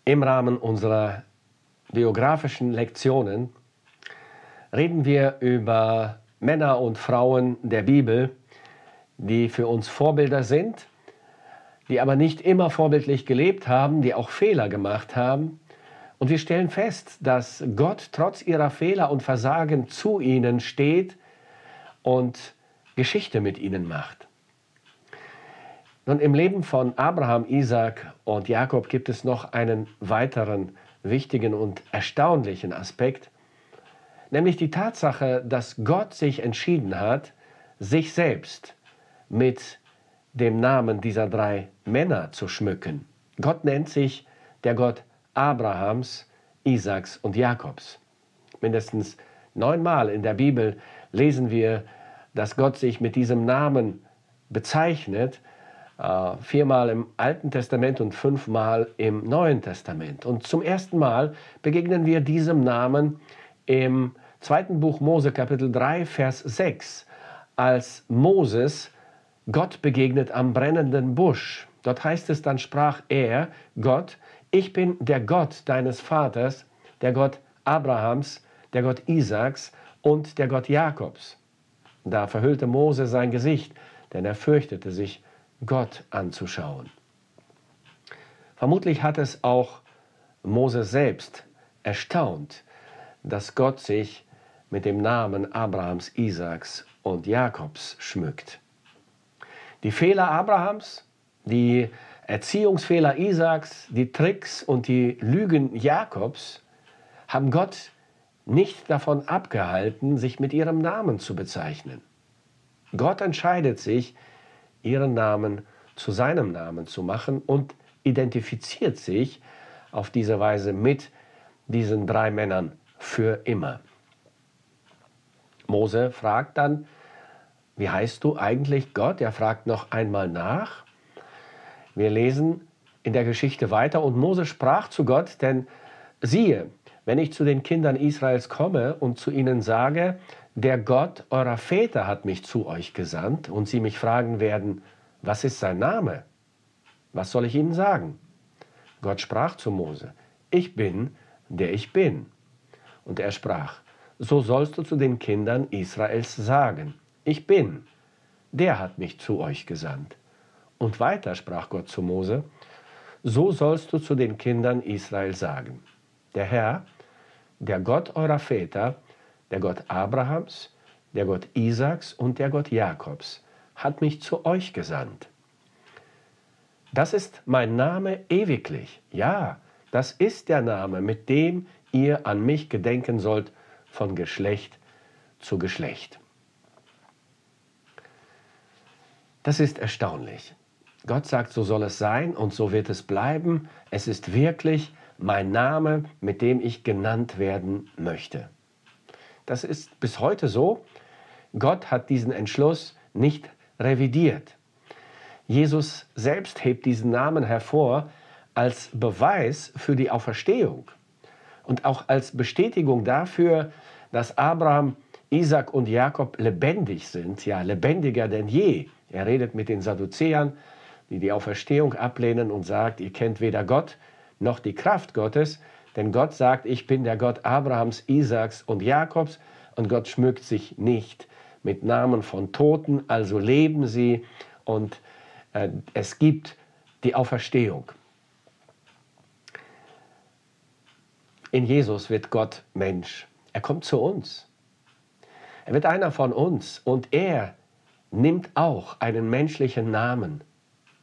Im Rahmen unserer biografischen Lektionen reden wir über Männer und Frauen der Bibel, die für uns Vorbilder sind, die aber nicht immer vorbildlich gelebt haben, die auch Fehler gemacht haben. Und wir stellen fest, dass Gott trotz ihrer Fehler und Versagen zu ihnen steht und Geschichte mit ihnen macht. Nun, im Leben von Abraham, Isaak und Jakob gibt es noch einen weiteren wichtigen und erstaunlichen Aspekt, nämlich die Tatsache, dass Gott sich entschieden hat, sich selbst mit dem Namen dieser drei Männer zu schmücken. Gott nennt sich der Gott Abrahams, Isaaks und Jakobs. Mindestens 9-mal in der Bibel lesen wir, dass Gott sich mit diesem Namen bezeichnet, 4-mal im Alten Testament und 5-mal im Neuen Testament. Und zum ersten Mal begegnen wir diesem Namen im 2. Buch Mose, Kapitel 3, Vers 6, als Moses Gott begegnet am brennenden Busch. Dort heißt es, dann sprach er, Gott, ich bin der Gott deines Vaters, der Gott Abrahams, der Gott Isaaks und der Gott Jakobs. Da verhüllte Mose sein Gesicht, denn er fürchtete sich, Gott anzuschauen. Vermutlich hat es auch Mose selbst erstaunt, dass Gott sich mit dem Namen Abrahams, Isaaks und Jakobs schmückt. Die Fehler Abrahams, die Erziehungsfehler Isaaks, die Tricks und die Lügen Jakobs haben Gott nicht davon abgehalten, sich mit ihrem Namen zu bezeichnen. Gott entscheidet sich, ihren Namen zu seinem Namen zu machen und identifiziert sich auf diese Weise mit diesen drei Männern für immer. Mose fragt dann, wie heißt du eigentlich Gott? Er fragt noch einmal nach. Wir lesen in der Geschichte weiter, und Mose sprach zu Gott, denn siehe, wenn ich zu den Kindern Israels komme und zu ihnen sage, der Gott eurer Väter hat mich zu euch gesandt, und sie mich fragen werden, was ist sein Name? Was soll ich ihnen sagen? Gott sprach zu Mose, ich bin, der ich bin. Und er sprach, so sollst du zu den Kindern Israels sagen, ich bin, der hat mich zu euch gesandt. Und weiter sprach Gott zu Mose, so sollst du zu den Kindern Israel sagen, der Herr, der Gott eurer Väter, der Gott Abrahams, der Gott Isaaks und der Gott Jakobs, hat mich zu euch gesandt. Das ist mein Name ewiglich. Ja, das ist der Name, mit dem ihr an mich gedenken sollt von Geschlecht zu Geschlecht. Das ist erstaunlich. Gott sagt, so soll es sein und so wird es bleiben. Es ist wirklich mein Name, mit dem ich genannt werden möchte. Das ist bis heute so. Gott hat diesen Entschluss nicht revidiert. Jesus selbst hebt diesen Namen hervor als Beweis für die Auferstehung und auch als Bestätigung dafür, dass Abraham, Isaak und Jakob lebendig sind, ja lebendiger denn je. Er redet mit den Sadduzäern, die die Auferstehung ablehnen, und sagt, ihr kennt weder Gott noch die Kraft Gottes, denn Gott sagt, ich bin der Gott Abrahams, Isaaks und Jakobs, und Gott schmückt sich nicht mit Namen von Toten, also leben sie, und es gibt die Auferstehung. In Jesus wird Gott Mensch. Er kommt zu uns. Er wird einer von uns, und er nimmt auch einen menschlichen Namen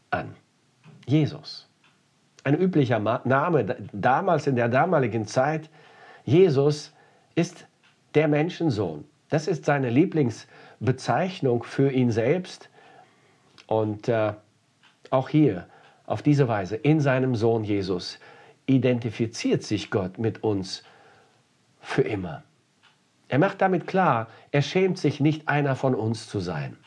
an. Jesus. Ein üblicher Name damals, in der damaligen Zeit. Jesus ist der Menschensohn. Das ist seine Lieblingsbezeichnung für ihn selbst. Und auch hier, auf diese Weise, in seinem Sohn Jesus, identifiziert sich Gott mit uns für immer. Er macht damit klar, er schämt sich nicht, einer von uns zu sein.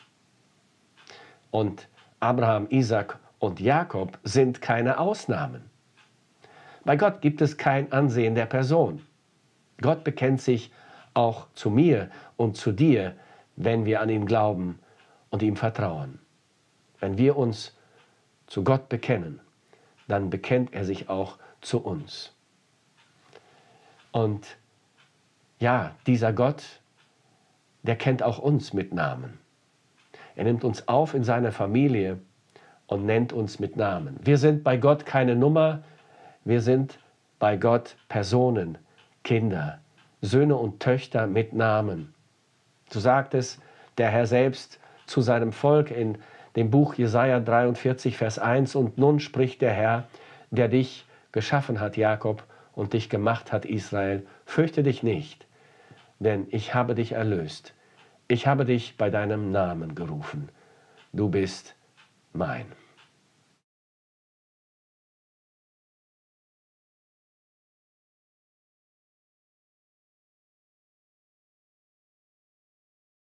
Und Abraham, Isaak und Jakob sind keine Ausnahmen. Bei Gott gibt es kein Ansehen der Person. Gott bekennt sich auch zu mir und zu dir, wenn wir an ihn glauben und ihm vertrauen. Wenn wir uns zu Gott bekennen, dann bekennt er sich auch zu uns. Und ja, dieser Gott, der kennt auch uns mit Namen. Er nimmt uns auf in seine Familie und nennt uns mit Namen. Wir sind bei Gott keine Nummer, wir sind bei Gott Personen, Kinder, Söhne und Töchter mit Namen. So sagt es der Herr selbst zu seinem Volk in dem Buch Jesaja 43, Vers 1. Und nun spricht der Herr, der dich geschaffen hat, Jakob, und dich gemacht hat, Israel, fürchte dich nicht, denn ich habe dich erlöst. Ich habe dich bei deinem Namen gerufen. Du bist mein.